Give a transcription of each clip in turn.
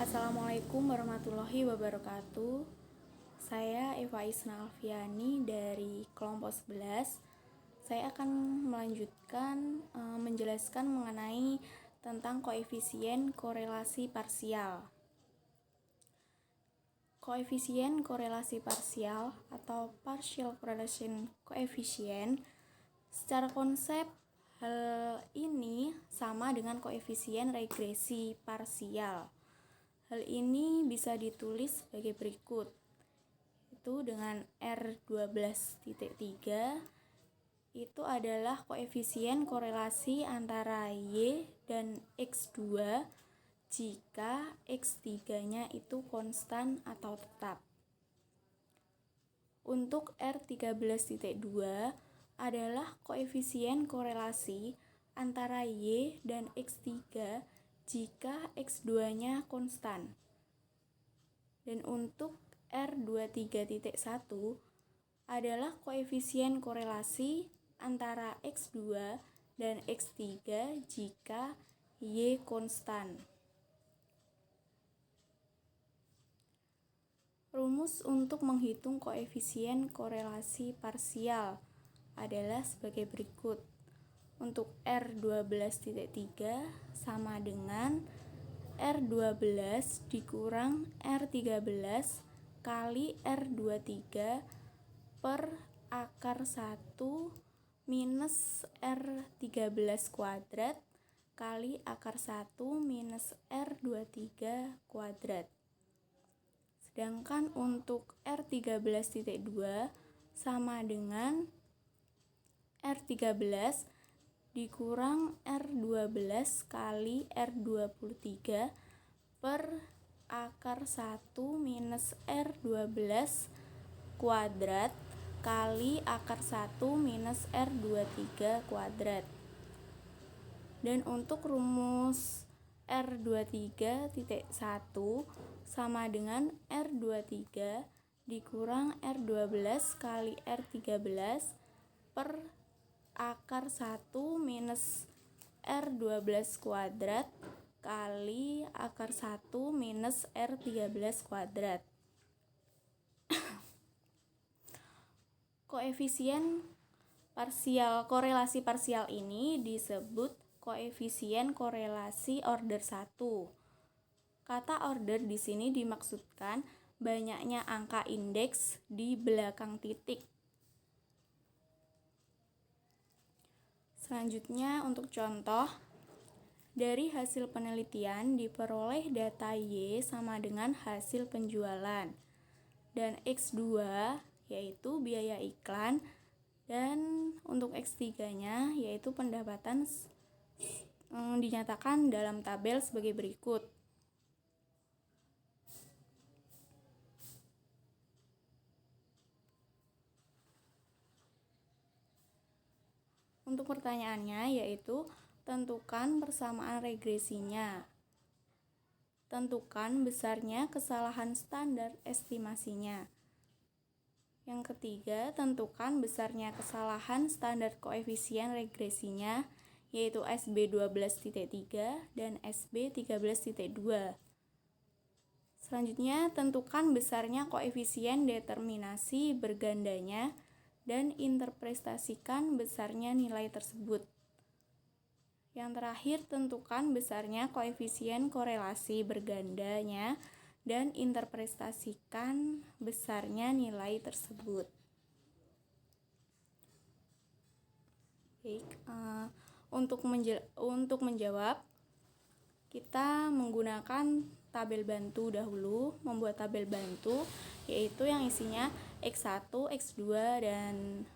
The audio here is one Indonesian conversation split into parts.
Assalamualaikum warahmatullahi wabarakatuh. Saya Eva Isna Alfiani dari kelompok 11. Saya akan melanjutkan menjelaskan mengenai tentang koefisien korelasi parsial. Koefisien korelasi parsial atau partial correlation coefficient secara konsep hal ini sama dengan koefisien regresi parsial. Hal ini bisa ditulis sebagai berikut, itu dengan R12.3 itu adalah koefisien korelasi antara Y dan X2 jika X3-nya itu konstan atau tetap. Untuk R13.2 adalah koefisien korelasi antara Y dan X3 jika X2-nya konstan. Dan untuk R23.1 adalah koefisien korelasi antara X2 dan X3 jika Y konstan. Rumus untuk menghitung koefisien korelasi parsial adalah sebagai berikut. Untuk R12.3 sama dengan R12 dikurang R13 kali R23 per akar 1 minus R13 kuadrat kali akar 1 minus R23 kuadrat. Sedangkan untuk R13.2 sama dengan R13 dikurang R12 kali R23 per akar 1 minus R12 kuadrat kali akar 1 minus R23 kuadrat. Dan untuk rumus R23.1 sama dengan R23 dikurang R12 kali R13 per akar 1 minus R12 kuadrat kali akar 1 minus R13 kuadrat. Koefisien korelasi parsial ini disebut koefisien korelasi order 1. Kata order di sini dimaksudkan banyaknya angka indeks di belakang titik. Selanjutnya untuk contoh, dari hasil penelitian diperoleh data Y sama dengan hasil penjualan dan X2 yaitu biaya iklan dan untuk X3-nya yaitu pendapatan dinyatakan dalam tabel sebagai berikut. Untuk pertanyaannya yaitu tentukan persamaan regresinya. Tentukan besarnya kesalahan standar estimasinya. Yang ketiga, tentukan besarnya kesalahan standar koefisien regresinya yaitu SB12.3 dan SB13.2. Selanjutnya, tentukan besarnya koefisien determinasi bergandanya dan interpretasikan besarnya nilai tersebut. Yang terakhir, tentukan besarnya koefisien korelasi bergandanya dan interpretasikan besarnya nilai tersebut. Baik, untuk menjawab, kita menggunakan tabel bantu dahulu, membuat tabel bantu yaitu yang isinya X1, X2 dan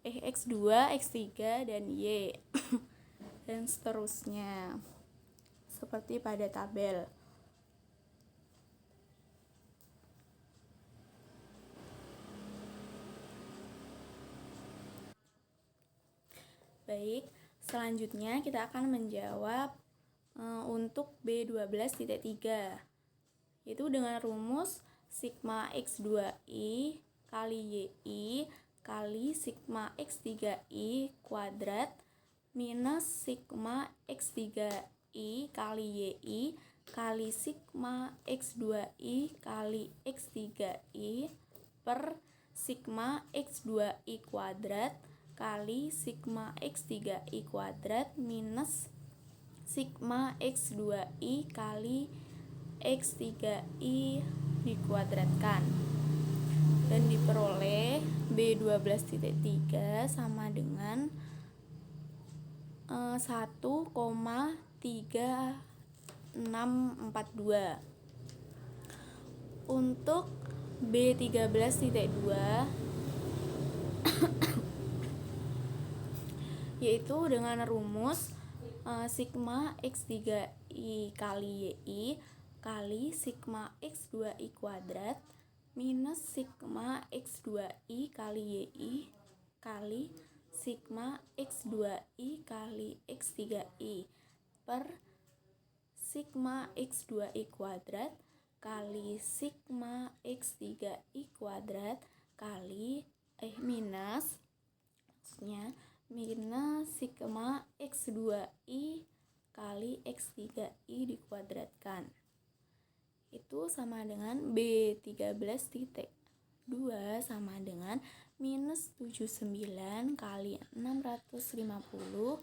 X2, X3 dan Y dan seterusnya seperti pada tabel. Baik, selanjutnya kita akan menjawab untuk B12.3 yaitu dengan rumus sigma X2I kali YI kali sigma X3I kuadrat minus sigma X3I kali YI kali sigma X2I kali X3I per sigma X2I kuadrat kali sigma X3I kuadrat minus sigma X2I kali X3I dikuadratkan, dan diperoleh B12.3 sama dengan 1,3642. Untuk B13.2 yaitu dengan rumus sigma X3I kali YI kali sigma X2I kuadrat minus sigma X2I kali YI kali sigma X2I kali X3I per sigma X2I kuadrat kali sigma X3I kuadrat kali minus sigma X2I kali X3I dikuadratkan. Itu sama dengan B13.2 sama dengan minus 79 kali 650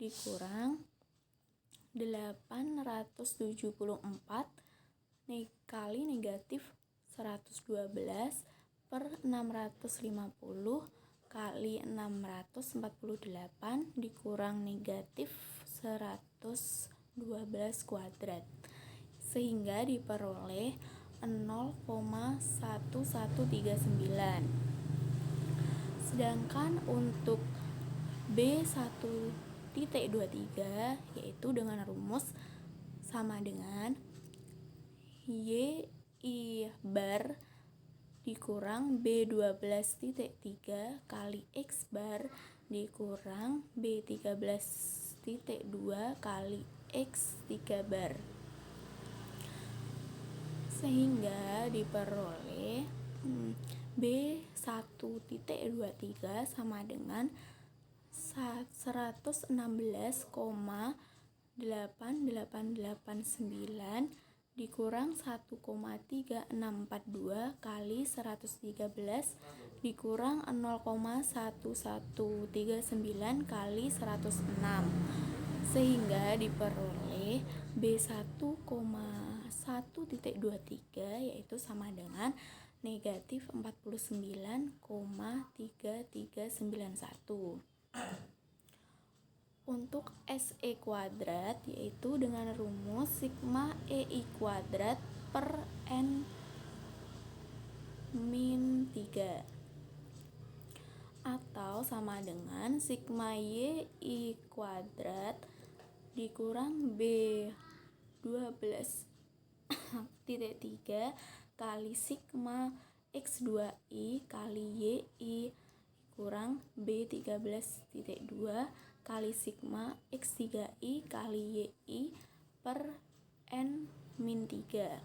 dikurang 874 kali negatif 112 per 650 kali 648 dikurang negatif 112 kuadrat, sehingga diperoleh 0,1139. Sedangkan untuk B1.23 yaitu dengan rumus sama dengan YI bar dikurang B12.3 kali X bar dikurang B13.2 kali X3 bar, sehingga diperoleh B1.23 sama dengan 116,8889 dikurang 1,3642 kali 113 dikurang 0,1139 kali 106, sehingga diperoleh B1,1.23 yaitu sama dengan negatif 49,3391. Untuk SE kuadrat yaitu dengan rumus sigma EI kuadrat per N min 3 atau sama dengan sigma YI kuadrat dikurang B12.3 kali sigma X2I kali YI kurang B13.2 kali sigma X3I kali YI per N min 3.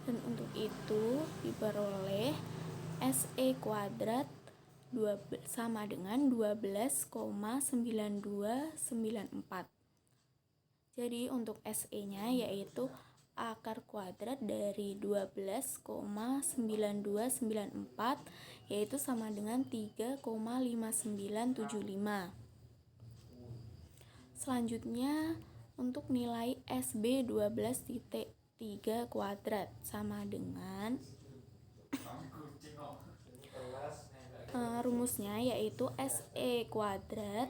Dan untuk itu diperoleh SE kuadrat sama dengan 12,9294. Jadi untuk SE-nya yaitu akar kuadrat dari 12,9294 yaitu sama dengan 3,5975. Selanjutnya untuk nilai SB 12.3 kuadrat sama dengan rumusnya yaitu SE kuadrat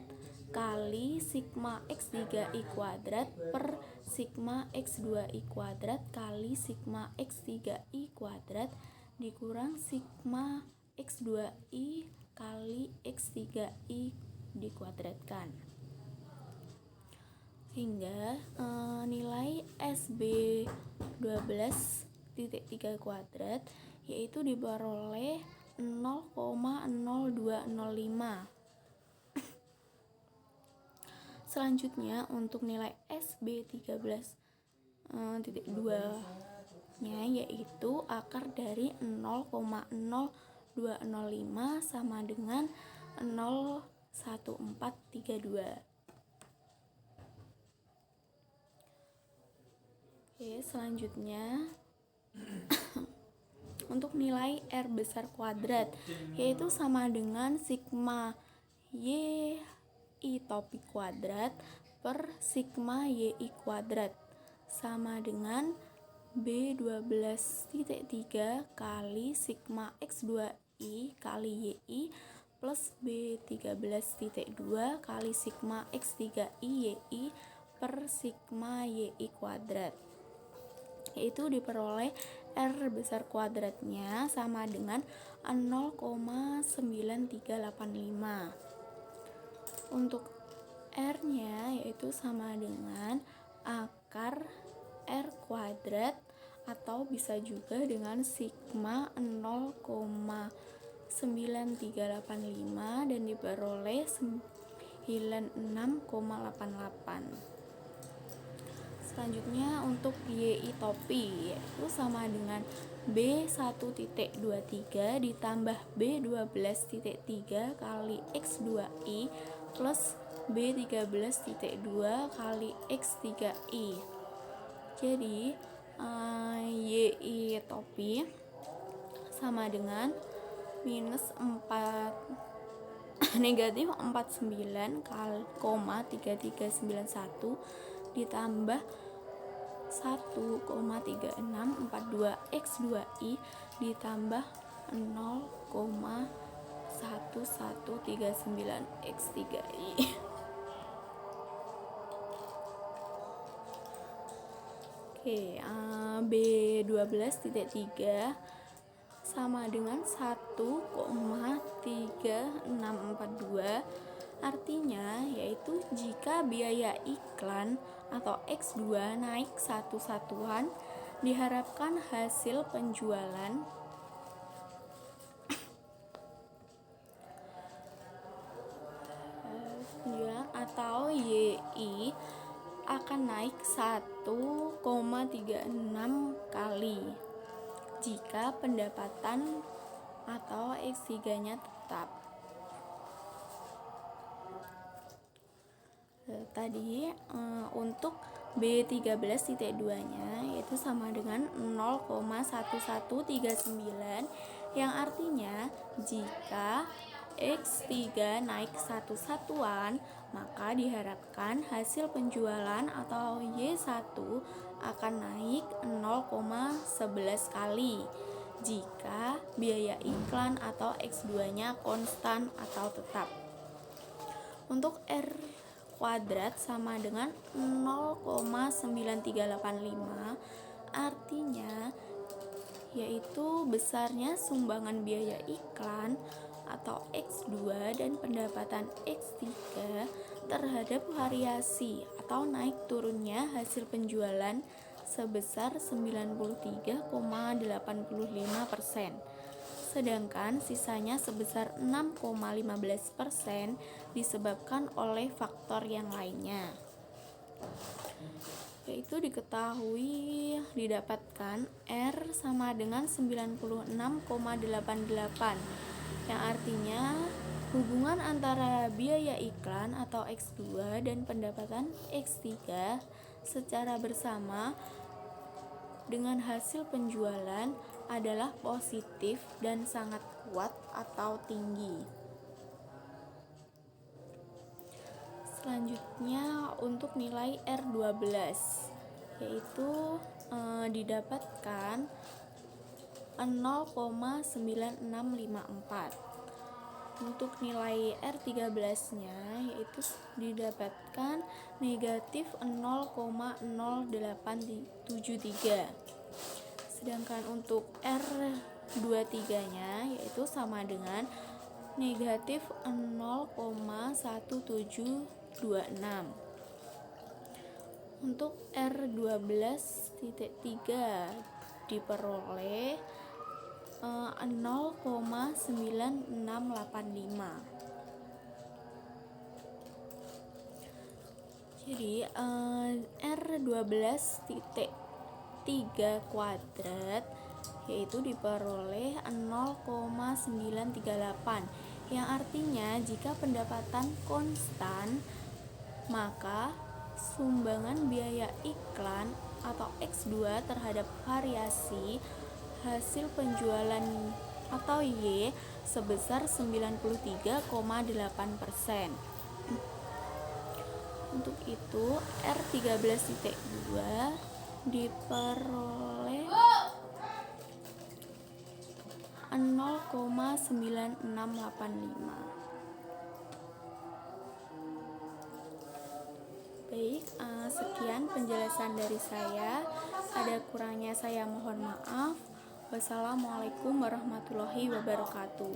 kali sigma X3I kuadrat per sigma X2I kuadrat kali sigma X3I kuadrat dikurang sigma X2I kali X3I dikuadratkan, sehingga nilai SB 12.3 kuadrat yaitu diperoleh 0,0205. Selanjutnya untuk nilai SB 13.2 nya yaitu akar dari 0,0205 sama dengan 0,1432. Oke, selanjutnya untuk nilai R besar kuadrat, yaitu sama dengan sigma Y I topik kuadrat per sigma YI kuadrat, sama dengan B12.3 kali sigma X2I kali YI plus B13.2 kali sigma X3I YI per sigma YI kuadrat, yaitu diperoleh R besar kuadratnya sama dengan 0,9385. Untuk R-nya yaitu sama dengan akar R kuadrat, atau bisa juga dengan sigma 0,9385 dan diperoleh 96,88. Selanjutnya untuk YI topi, yaitu sama dengan B1.23 ditambah B12.3 kali X2I plus B13.2 kali X3I. Jadi YI topi sama dengan minus 4 negatif 49,3391 ditambah 1,3642 X2I ditambah 0,1139 X3I. Oke, B12.3 sama dengan 1,3642, artinya yaitu jika biaya iklan atau X2 naik satu satuan, diharapkan hasil penjualan atau YI akan naik 1,36 kali jika pendapatan atau X3-nya tetap. Tadi untuk B13.2-nya yaitu sama dengan 0,1139, yang artinya jika X3 naik satu satuan, maka diharapkan hasil penjualan atau Y1 akan naik 0,11 kali jika biaya iklan atau X2-nya konstan atau tetap. Untuk R kuadrat sama dengan 0,9385, artinya yaitu besarnya sumbangan biaya iklan atau X2 dan pendapatan X3 terhadap variasi atau naik turunnya hasil penjualan sebesar 93,85%, sedangkan sisanya sebesar 6,15% disebabkan oleh faktor yang lainnya, yaitu diketahui didapatkan R sama dengan 96,88, yang artinya hubungan antara biaya iklan atau X2 dan pendapatan X3 secara bersama dengan hasil penjualan adalah positif dan sangat kuat atau tinggi. Selanjutnya untuk nilai R12, yaitu didapatkan 0,9654. Untuk nilai R13-nya yaitu didapatkan negatif 0,0873. Sedangkan untuk R23-nya yaitu sama dengan negatif 0,1726. Untuk R12.3 diperoleh 0,9685. Jadi R12.3 kuadrat yaitu diperoleh 0,938, yang artinya jika pendapatan konstan maka sumbangan biaya iklan atau atau X2 terhadap variasi hasil penjualan atau Y sebesar 93,8%. Untuk itu R13.2 diperoleh 0,9685. Baik, sekian penjelasan dari saya. Ada kurangnya saya mohon maaf. Wassalamualaikum warahmatullahi wabarakatuh.